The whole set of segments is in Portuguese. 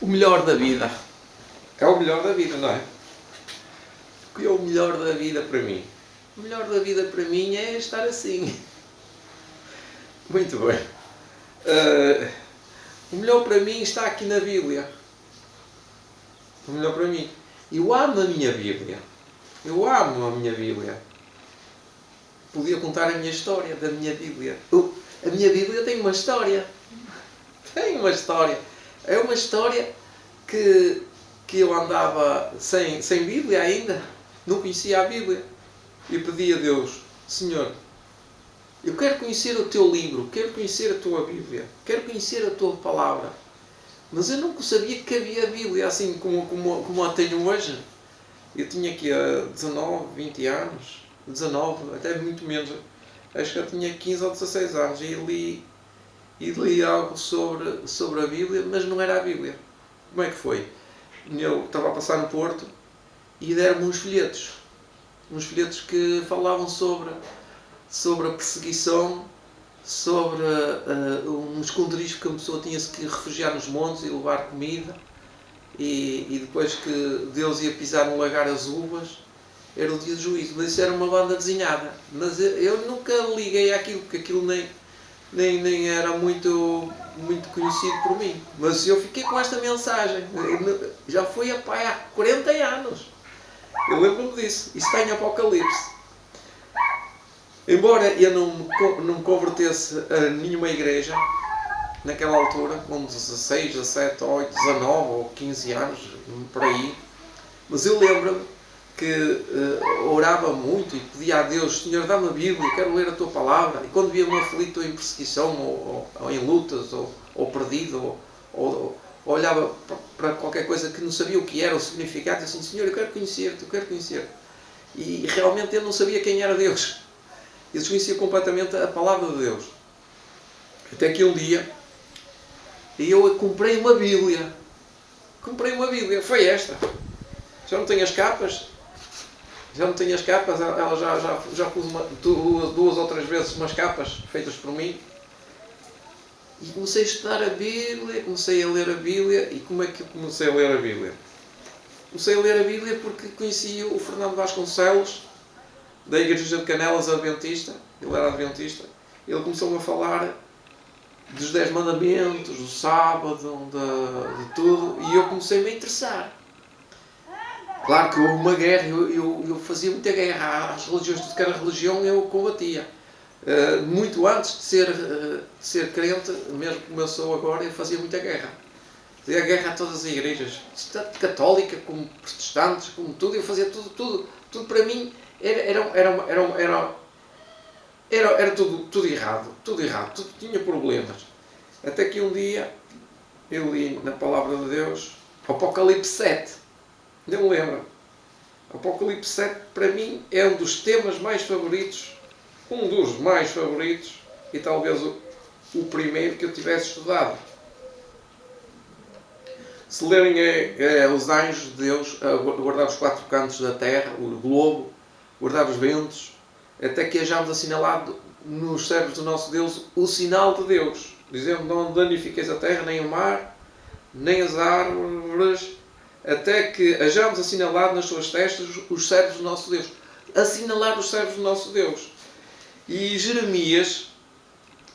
O melhor da vida. É o melhor da vida, não é? O que é o melhor da vida para mim? O melhor da vida para mim é estar assim. Muito bem. O melhor para mim está aqui na Bíblia. O melhor para mim. Eu amo a minha Bíblia. Eu amo a minha Bíblia. Podia contar a minha história da minha Bíblia. A minha Bíblia tem uma história. Tem uma história. É uma história que eu andava sem Bíblia ainda. Não conhecia a Bíblia. E pedi a Deus: Senhor, eu quero conhecer o Teu livro. Quero conhecer a Tua Bíblia. Quero conhecer a Tua Palavra. Mas eu nunca sabia que havia a Bíblia assim como a tenho hoje. Eu tinha aqui 19, 20 anos. 19, até muito menos. Acho que eu tinha 15 ou 16 anos e li algo sobre a Bíblia, mas não era a Bíblia. Como é que foi? Eu estava a passar no Porto e deram-me uns folhetos que falavam sobre a perseguição, sobre uns esconderijos que a pessoa tinha-se que refugiar nos montes e levar comida, e depois que Deus ia pisar no lagar as uvas, era o dia do juízo. Mas isso era uma banda desenhada. Mas eu nunca liguei àquilo, porque aquilo nem era muito conhecido por mim. Mas eu fiquei com esta mensagem. Já foi há 40 anos. Eu lembro-me disso. Isso está em Apocalipse. Embora eu não me convertesse a nenhuma igreja, naquela altura, com 16, 17, 8, 19 ou 15 anos, por aí, mas eu lembro-me que orava muito e pedia a Deus: Senhor, dá-me a Bíblia, quero ler a Tua Palavra. E quando via-me aflito ou em perseguição, ou em lutas, ou perdido, ou olhava para qualquer coisa que não sabia o que era, o significado, assim: Senhor, eu quero conhecer-te, eu quero conhecer-te. E realmente eu não sabia quem era Deus. Eu desconhecia completamente a Palavra de Deus. Até que um dia eu comprei uma Bíblia. Foi esta. Já não tenho as capas. Ela já pus duas ou três vezes umas capas feitas por mim. E comecei a estudar a Bíblia, comecei a ler a Bíblia. E como é que eu comecei a ler a Bíblia? Comecei a ler a Bíblia porque conheci o Fernando Vasconcelos, da Igreja de Canelas, Adventista. Ele era Adventista. Ele começou-me a falar dos 10 mandamentos, do sábado, de tudo. E eu comecei-me a interessar. Claro que houve uma guerra, eu fazia muita guerra às religiões, tudo que era religião eu combatia. Muito antes de ser crente, mesmo como eu sou agora, eu fazia muita guerra. Fazia guerra a todas as igrejas, tanto católica como protestantes, como tudo. Eu fazia tudo para mim era tudo errado, tudo tinha problemas. Até que um dia eu li na Palavra de Deus Apocalipse 7. Ainda me lembro. Apocalipse 7 para mim é um dos temas mais favoritos, e talvez o primeiro que eu tivesse estudado. Se lerem os anjos de Deus a guardar os 4 cantos da terra, o globo, guardar os ventos, até que hajamos assinalado nos servos do nosso Deus o sinal de Deus, dizendo: não danifiqueis a terra, nem o mar, nem as árvores, até que hajamos assinalado nas suas testas os servos do nosso Deus. Assinalar os servos do nosso Deus. E Jeremias,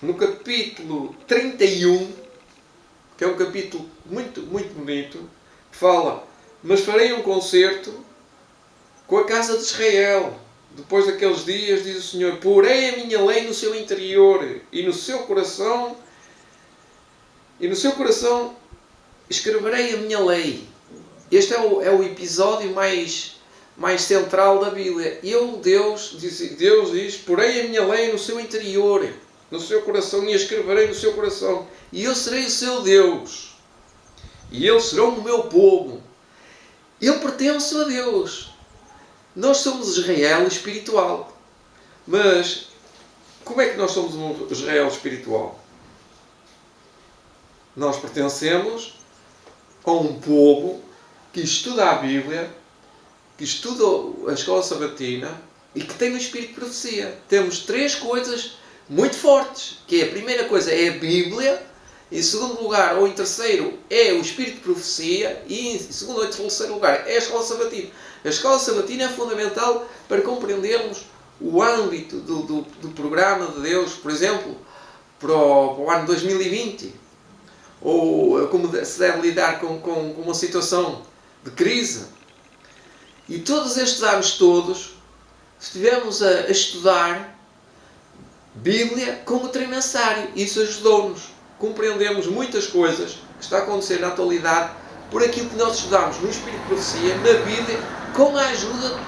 no capítulo 31, que é um capítulo muito, muito bonito, fala: mas farei um concerto com a casa de Israel. Depois daqueles dias, diz o Senhor, porei a minha lei no seu interior e no seu coração escreverei a minha lei. Este é o episódio mais central da Bíblia. Deus diz, porei a minha lei no seu interior, no seu coração, e a escreverei no seu coração. E eu serei o seu Deus. E eles serão o meu povo. Eu pertenço a Deus. Nós somos Israel espiritual. Mas como é que nós somos um Israel espiritual? Nós pertencemos a um povo que estuda a Bíblia, que estuda a escola sabatina e que tem o espírito de profecia. Temos 3 coisas muito fortes, que é: a primeira coisa é a Bíblia, Em segundo lugar, ou em terceiro, é o espírito de profecia. E em segundo ou em terceiro lugar, é a escola sabatina. A escola sabatina é fundamental para compreendermos o âmbito do programa de Deus, por exemplo, para o ano 2020. Ou como se deve lidar com uma situação de crise. E todos estes anos todos, estivemos a estudar Bíblia como trimestriário. Isso ajudou-nos. Compreendemos muitas coisas que está a acontecer na atualidade por aquilo que nós estudamos no Espírito de Profecia, na Bíblia, com a ajuda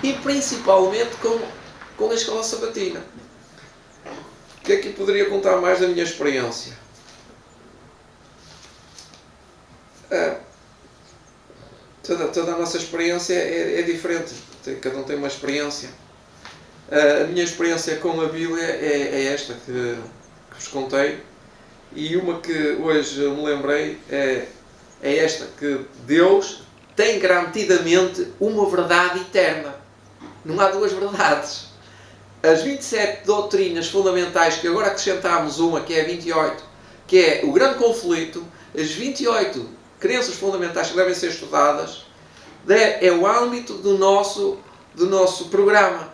e principalmente com a escola sabatina. O que é que eu poderia contar mais da minha experiência? Toda a nossa experiência é diferente. Cada um tem uma experiência. A minha experiência com a Bíblia é esta que vos contei. E uma que hoje me lembrei é esta, que Deus tem garantidamente uma verdade eterna. Não há duas verdades. As 27 doutrinas fundamentais, que agora acrescentámos uma, que é a 28, que é o grande conflito, as 28 crenças fundamentais que devem ser estudadas, é o âmbito do nosso programa.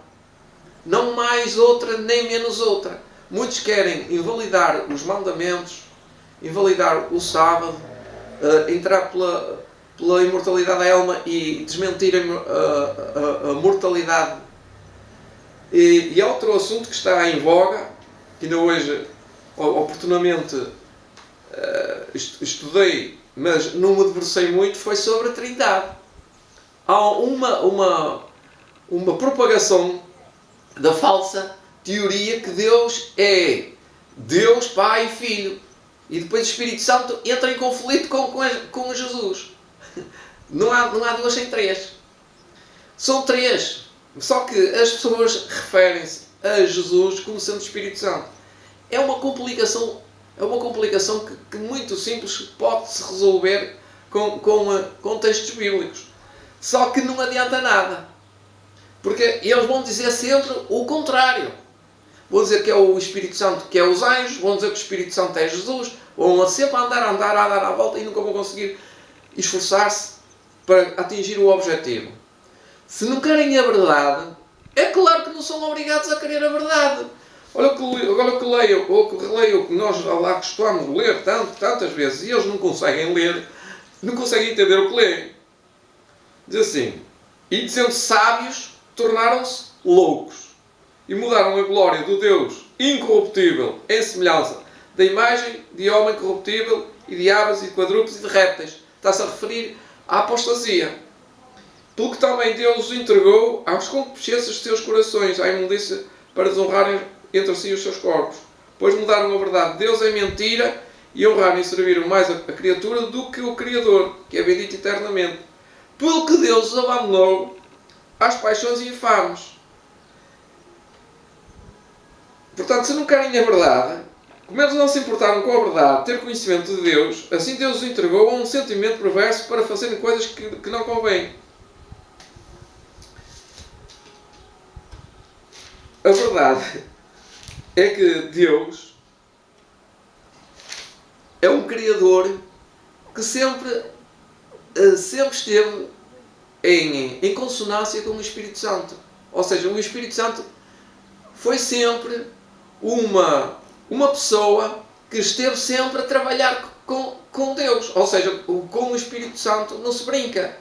Não mais outra, nem menos outra. Muitos querem invalidar os mandamentos, invalidar o sábado, entrar pela imortalidade da alma e desmentir a mortalidade. E há outro assunto que está em voga, que ainda hoje oportunamente estudei, mas não me debrucei muito, foi sobre a Trindade. Há uma propagação da falsa teoria que Deus é Deus, Pai e Filho. E depois o Espírito Santo entra em conflito com Jesus. Não há duas sem três. São três. Só que as pessoas referem-se a Jesus como sendo o Espírito Santo. É uma complicação que muito simples pode-se resolver com textos bíblicos. Só que não adianta nada. Porque eles vão dizer sempre o contrário. Vão dizer que é o Espírito Santo, que é os anjos, vão dizer que o Espírito Santo é Jesus, vão sempre andar à volta e nunca vão conseguir esforçar-se para atingir o objetivo. Se não querem a verdade, é claro que não são obrigados a querer a verdade. Olha o que leio, ou que releio, o que nós lá costumamos ler tantas vezes, e eles não conseguem ler, não conseguem entender o que leem. Diz assim: e dizendo sábios, tornaram-se loucos, e mudaram a glória do Deus incorruptível em semelhança da imagem de homem corruptível e de aves e de quadrúpedes e de répteis. Está-se a referir à apostasia. Pelo que também Deus os entregou às concupiscências de seus corações, à imundícia, para desonrarem entre si os seus corpos. Pois mudaram a verdade de Deus em mentira e honraram e serviram mais a criatura do que o Criador, que é bendito eternamente. Pelo que Deus os abandonou às paixões infames. Portanto, se não querem a verdade, como eles não se importaram com a verdade, ter conhecimento de Deus, assim Deus os entregou a um sentimento perverso para fazerem coisas que não convêm. A verdade é que Deus é um Criador que sempre esteve em consonância com o Espírito Santo. Ou seja, o Espírito Santo foi sempre uma pessoa que esteve sempre a trabalhar com Deus. Ou seja, com o Espírito Santo não se brinca.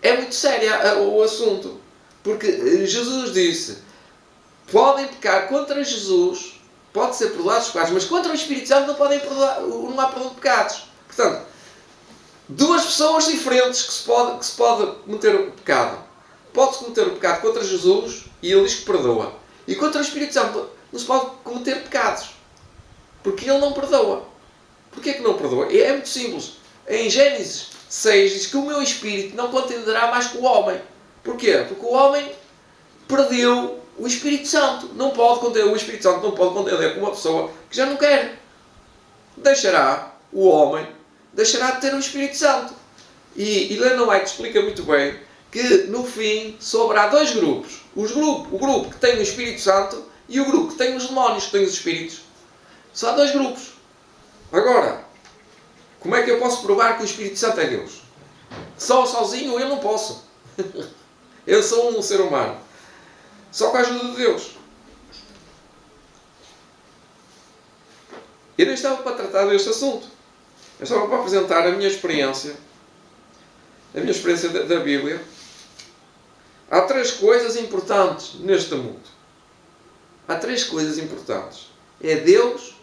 É muito sério o assunto. Porque Jesus disse: podem pecar contra Jesus, pode ser perdoados os pecados, mas contra o Espírito Santo não há perdão de pecados. Portanto, duas pessoas diferentes que se pode cometer o pecado. Pode-se cometer o pecado contra Jesus e ele diz que perdoa. E contra o Espírito Santo não se pode cometer pecados, porque ele não perdoa. Porquê que não perdoa? É muito simples. Em Gênesis 6 diz que o meu Espírito não contenderá mais com o homem. Porquê? Porque o homem perdeu o Espírito Santo. O Espírito Santo não pode contender com uma pessoa que já não quer. O homem deixará de ter o Espírito Santo. E Ellen White explica muito bem que no fim sobra dois grupos. O grupo que tem o Espírito Santo e o grupo que tem os demónios, que tem os espíritos. Só há dois grupos. Agora, como é que eu posso provar que o Espírito Santo é Deus? Só sozinho eu não posso. Eu sou um ser humano. Só com a ajuda de Deus. Eu não estava para tratar deste assunto. Eu estava para apresentar a minha experiência da Bíblia. Há três coisas importantes neste mundo. Há três coisas importantes. É Deus,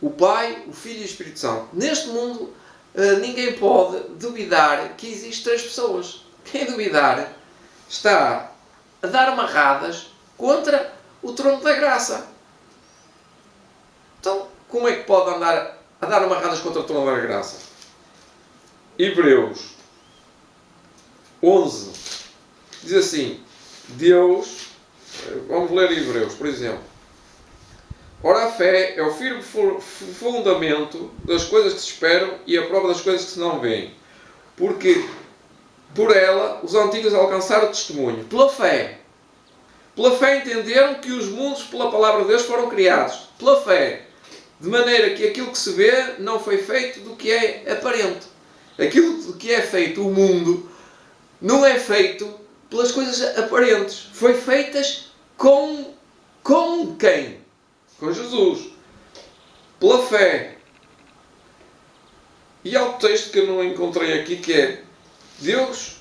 o Pai, o Filho e o Espírito Santo. Neste mundo, ninguém pode duvidar que existem três pessoas. Quem duvidar está a dar amarradas contra o trono da graça. Então, como é que pode andar a dar amarradas contra o trono da graça? Hebreus 11 diz assim: Deus, vamos ler Hebreus, por exemplo. Ora, a fé é o firme fundamento das coisas que se esperam e a prova das coisas que se não veem. Porque por ela os antigos alcançaram o testemunho. Pela fé entenderam que os mundos pela palavra de Deus foram criados. Pela fé, de maneira que aquilo que se vê não foi feito do que é aparente. Aquilo do que é feito, o mundo, não é feito pelas coisas aparentes. Foi feitas com quem? Com Jesus. Pela fé. E há um texto que eu não encontrei aqui, que é Deus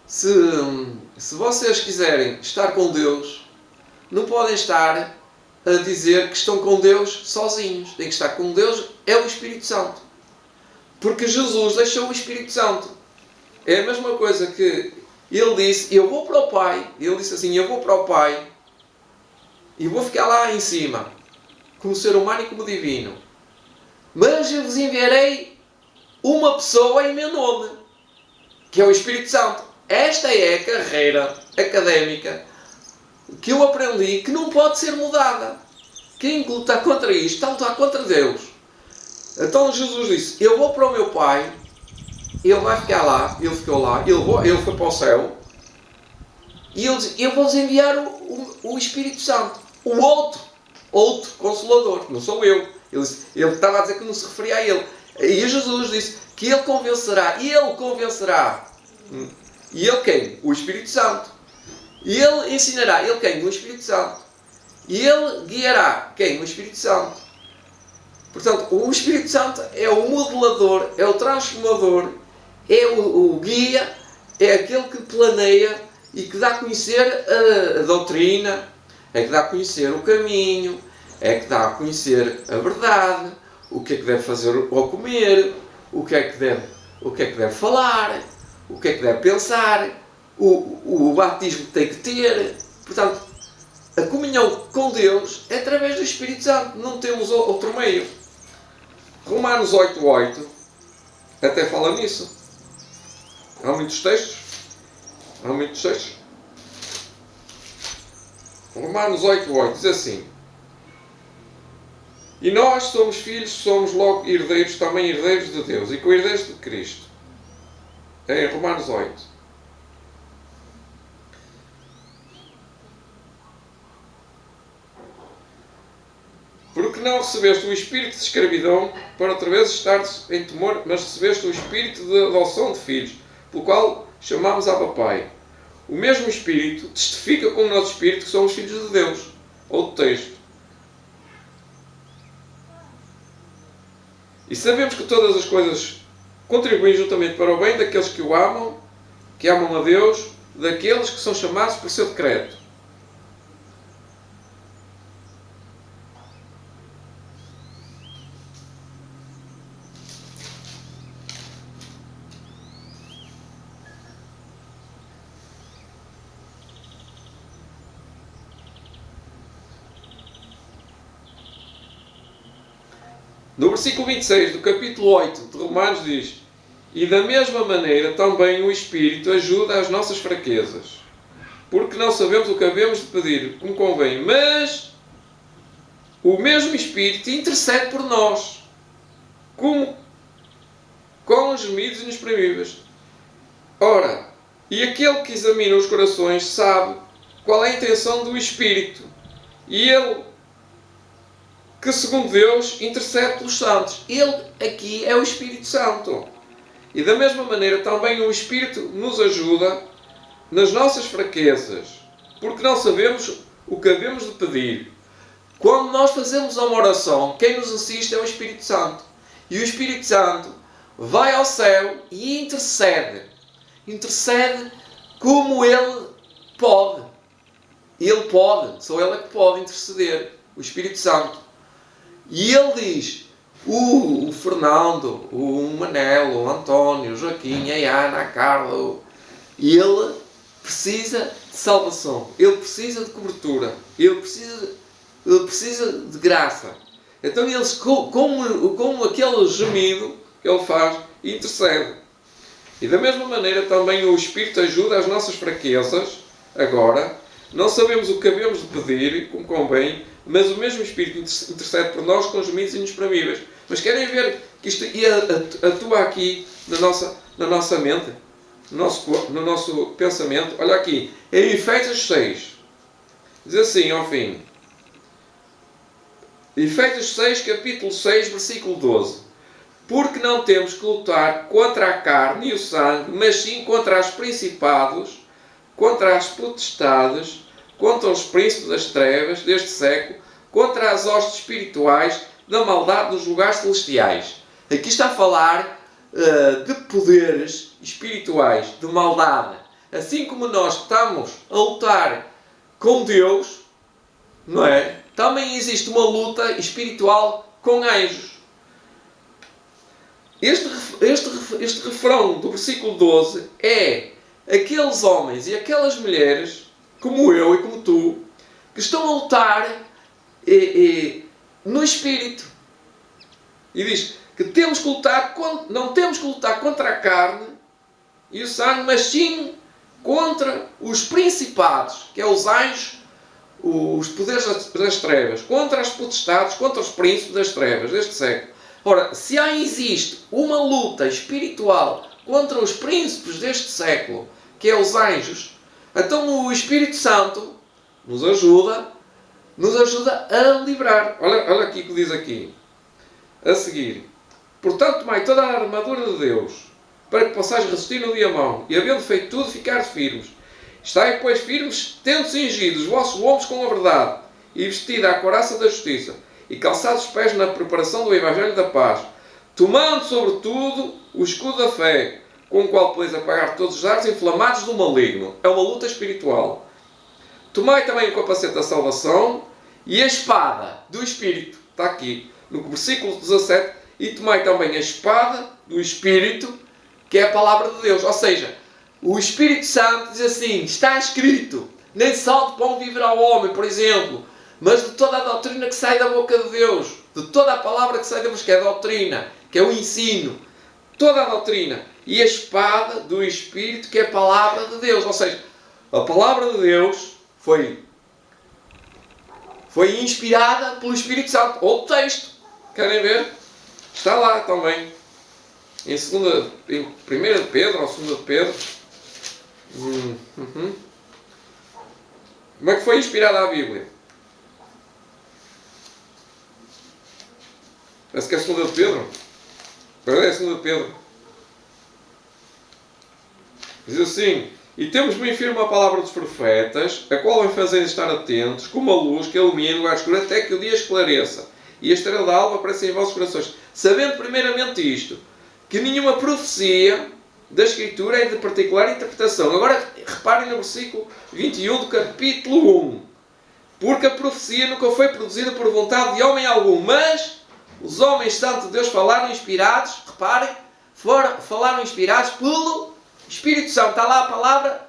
se vocês quiserem estar com Deus, não podem estar a dizer que estão com Deus sozinhos. Tem que estar com Deus, é o Espírito Santo. Porque Jesus deixou o Espírito Santo. É a mesma coisa que ele disse: eu vou para o Pai. Ele disse assim: eu vou para o Pai e vou ficar lá em cima, como ser humano e como divino. Mas eu vos enviarei uma pessoa em meu nome, que é o Espírito Santo. Esta é a carreira académica que eu aprendi, que não pode ser mudada. Quem luta contra isto está a lutar contra Deus. Então Jesus disse: eu vou para o meu Pai, ele vai ficar lá, ele ficou lá, ele foi para o céu, e ele disse: eu vou-vos enviar o Espírito Santo, o outro Consolador, não sou eu. Ele estava a dizer que não se referia a ele. E Jesus disse que ele convencerá. E ele quem? O Espírito Santo. E ele ensinará. Ele quem? O Espírito Santo. E ele guiará. Quem? O Espírito Santo. Portanto, o Espírito Santo é o modelador, é o transformador, é o guia, é aquele que planeia e que dá a conhecer a doutrina, é que dá a conhecer o caminho, é que dá a conhecer a verdade, o que é que deve fazer ao comer, o que é que deve falar, o que é que deve pensar, o batismo que tem que ter. Portanto, a comunhão com Deus é através do Espírito Santo, não temos outro meio. Romanos 8:8 até fala nisso. Há muitos textos. Romanos 8:8 diz assim: e nós somos filhos, somos logo herdeiros, também herdeiros de Deus, e co-herdeiros de Cristo. É em Romanos 8. Porque não recebeste o espírito de escravidão para outra vez estares em temor, mas recebeste o espírito de adoção de filhos, pelo qual chamamos Abba Pai. O mesmo espírito testifica com o nosso espírito que somos filhos de Deus. Outro texto. E sabemos que todas as coisas contribuem juntamente para o bem daqueles que o amam, que amam a Deus, daqueles que são chamados por seu decreto. No versículo 26 do capítulo 8 de Romanos diz: e da mesma maneira também o Espírito ajuda às nossas fraquezas, porque não sabemos o que havemos de pedir como convém, mas o mesmo Espírito intercede por nós, como com gemidos inexprimíveis. Ora, e aquele que examina os corações sabe qual é a intenção do Espírito, e ele, que segundo Deus, intercede pelos santos. Ele aqui é o Espírito Santo. E da mesma maneira também o Espírito nos ajuda nas nossas fraquezas, porque não sabemos o que havemos de pedir. Quando nós fazemos uma oração, quem nos assiste é o Espírito Santo. E o Espírito Santo vai ao céu e intercede. Intercede como ele pode. Ele pode, só ele é que pode interceder, o Espírito Santo. E ele diz, o Fernando, o Manelo, o António, o Joaquim, a Ana, a Carla, e ele precisa de salvação, ele precisa de cobertura, ele precisa de graça. Então eles, como aquele gemido que ele faz, intercede. E da mesma maneira também o Espírito ajuda as nossas fraquezas. Agora, não sabemos o que havemos de pedir, como convém, mas o mesmo Espírito intercede por nós com gemidos inexprimíveis. Mas querem ver que isto atua aqui na nossa mente, no nosso pensamento? Olha aqui, em Efésios 6, diz assim ao fim, Efésios 6, capítulo 6, versículo 12. Porque não temos que lutar contra a carne e o sangue, mas sim contra os principados, contra as potestades, contra os príncipes das trevas deste século, contra as hostes espirituais da maldade nos lugares celestiais. Aqui está a falar de poderes espirituais, de maldade. Assim como nós estamos a lutar com Deus, não é? Também existe uma luta espiritual com anjos. Este refrão do versículo 12 é aqueles homens e aquelas mulheres, como eu e como tu, que estão a lutar no Espírito. E diz que temos que lutar, não temos que lutar contra a carne e o sangue, mas sim contra os principados, que é os anjos, os poderes das trevas, contra as potestades, contra os príncipes das trevas deste século. Ora, se existe uma luta espiritual contra os príncipes deste século, que é os anjos, então o Espírito Santo nos ajuda a livrar. Olha aqui o que diz aqui. A seguir. Portanto, tomai toda a armadura de Deus, para que possais resistir no dia mau, e havendo feito tudo, ficar firmes. Estai, pois, firmes, tendo cingido os vossos lombos com a verdade, e vestida a couraça da justiça, e calçados os pés na preparação do Evangelho da paz, tomando, sobretudo, o escudo da fé, com o qual podeis apagar todos os dardos inflamados do maligno. É uma luta espiritual. Tomai também o capacete da salvação e a espada do Espírito. Está aqui, no versículo 17. E tomai também a espada do Espírito, que é a palavra de Deus. Ou seja, o Espírito Santo diz assim, está escrito, nem só de pão viverá o homem, por exemplo, mas de toda a doutrina que sai da boca de Deus, de toda a palavra que sai da boca, que é a doutrina, que é o ensino, toda a doutrina. E a espada do Espírito, que é a palavra de Deus. Ou seja, a palavra de Deus foi inspirada pelo Espírito Santo. Outro texto, querem ver? Está lá também. Em 1 de Pedro, ou 2 de Pedro. Como é que foi inspirada a Bíblia? Parece que é 2 de Pedro. Agora é 2 de Pedro. Diz assim, e temos bem firme a palavra dos profetas, a qual vai fazer estar atentos, como a luz que ilumina o lugar escuro até que o dia esclareça, e a estrela da alva apareça em vossos corações. Sabendo primeiramente isto, que nenhuma profecia da Escritura é de particular interpretação. Agora reparem no versículo 21 do capítulo 1. Porque a profecia nunca foi produzida por vontade de homem algum, mas os homens santos de Deus falaram inspirados, reparem, falaram inspirados pelo Espírito Santo. Está lá a palavra,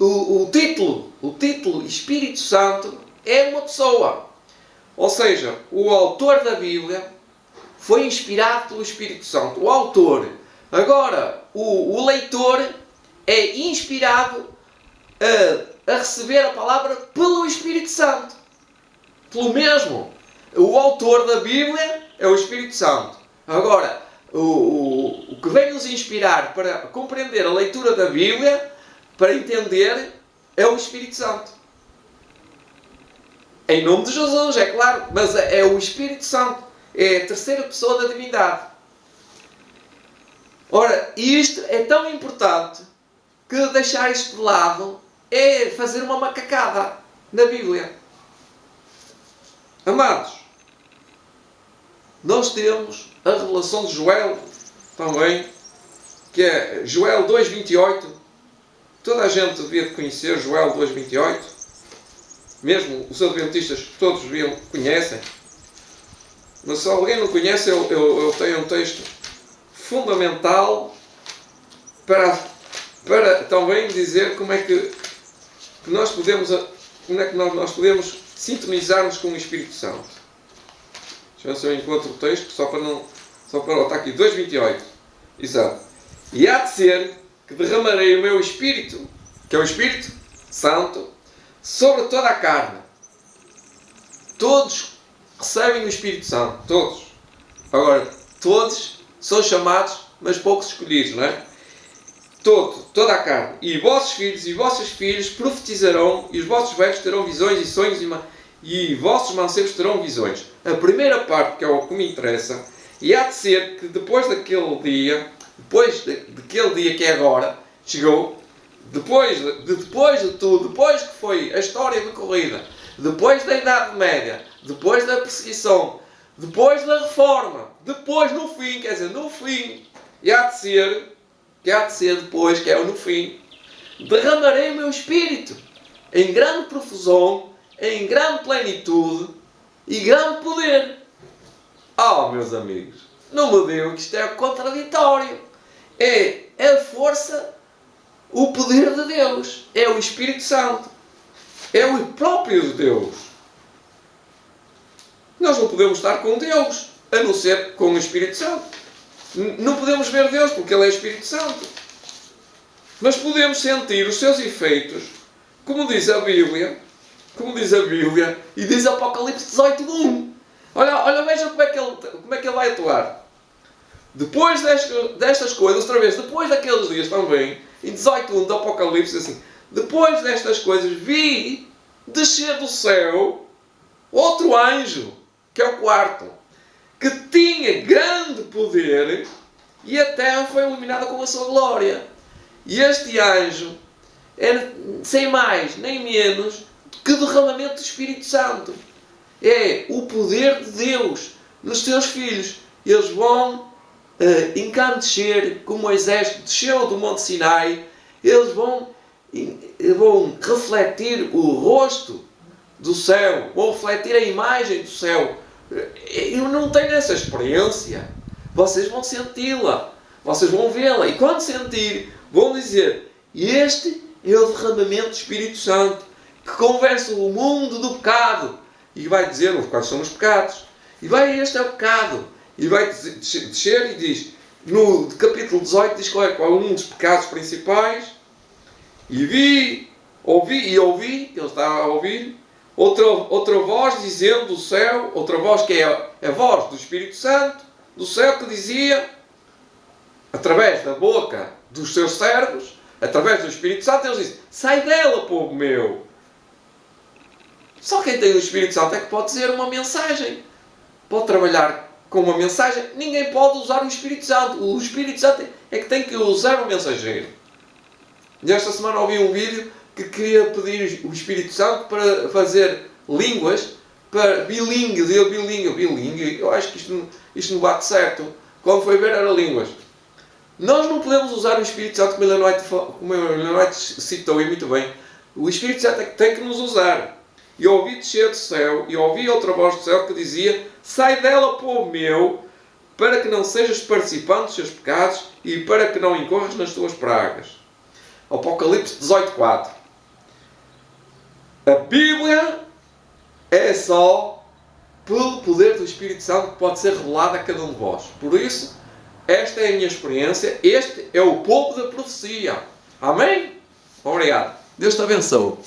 o título Espírito Santo é uma pessoa. Ou seja, o autor da Bíblia foi inspirado pelo Espírito Santo. O autor. Agora, o leitor é inspirado a receber a palavra pelo Espírito Santo. Pelo mesmo. O autor da Bíblia é o Espírito Santo. Agora, o que vem nos inspirar para compreender a leitura da Bíblia, para entender, é o Espírito Santo. Em nome de Jesus, é claro, mas é o Espírito Santo. É a terceira pessoa da divindade. Ora, isto é tão importante que deixar isto de lado é fazer uma macacada na Bíblia. Amados, nós temos a revelação de Joel também, que é Joel 2,28. Toda a gente devia conhecer Joel 2,28. Mesmo os adventistas, todos conhecem. Mas se alguém não conhece, eu tenho um texto fundamental para também dizer como é que nós podemos sintonizar-nos com o Espírito Santo. Deixa eu ver se eu encontro o texto, só para está aqui, 2,28. Exato. E há de ser que derramarei o meu Espírito, que é o Espírito Santo, sobre toda a carne. Todos recebem o Espírito Santo. Todos. Agora, todos são chamados, mas poucos escolhidos, não é? Toda a carne. E vossos filhos e vossas filhas profetizarão, e os vossos velhos terão visões e sonhos, e vossos mancebos terão visões. A primeira parte, que é o que me interessa, e há de ser que depois daquele dia que é agora, chegou, depois de tudo, depois que foi a história decorrida, depois da Idade Média, depois da perseguição, depois da Reforma, depois no fim, e há de ser depois, que é no fim, derramarei o meu Espírito em grande profusão, em grande plenitude e grande poder. Meus amigos, não me digam que isto é contraditório. É a força, o poder de Deus. É o Espírito Santo. É o próprio Deus. Nós não podemos estar com Deus, a não ser com o Espírito Santo. Não podemos ver Deus porque Ele é Espírito Santo. Mas podemos sentir os seus efeitos, como diz a Bíblia, e diz Apocalipse 18:1. Olha, veja como é que ele vai atuar. Depois destas coisas, outra vez, depois daqueles dias também, em 18:1 do Apocalipse, assim, depois destas coisas, vi descer do céu outro anjo, que é o quarto, que tinha grande poder, e a terra foi iluminada com a sua glória. E este anjo era sem mais nem menos que derramamento do Espírito Santo. É o poder de Deus nos seus filhos. Eles vão encandecer, como Moisés desceu do Monte Sinai. Eles vão refletir o rosto do céu, vão refletir a imagem do céu. Eu não tenho essa experiência. Vocês vão senti-la, vocês vão vê-la, e quando sentir, vão dizer: este é o derramamento do Espírito Santo, que convence o mundo do pecado. E vai dizer quais são os pecados. Este é o pecado. E vai descer e diz, no capítulo 18, diz qual é um dos pecados principais. E ouvi, ele está a ouvir, outra voz dizendo do céu, outra voz que é a voz do Espírito Santo, do céu, que dizia, através da boca dos seus servos, através do Espírito Santo, eles dizem: sai dela, povo meu. Só quem tem o Espírito Santo é que pode dizer uma mensagem. Pode trabalhar com uma mensagem. Ninguém pode usar o Espírito Santo. O Espírito Santo é que tem que usar o mensageiro. E esta semana ouvi um vídeo que queria pedir o Espírito Santo para fazer línguas, para bilingue. Eu acho que isto não bate certo. Quando foi ver, era línguas. Nós não podemos usar o Espírito Santo, como Ellen White citou, e muito bem. O Espírito Santo é que tem que nos usar. E ouvi descer do céu, e ouvi outra voz do céu que dizia: sai dela, povo meu, para que não sejas participante dos seus pecados e para que não incorras nas tuas pragas. Apocalipse 18:4. A Bíblia é só pelo poder do Espírito Santo que pode ser revelada a cada um de vós. Por isso, esta é a minha experiência, este é o povo da profecia. Amém? Obrigado. Deus te abençoe.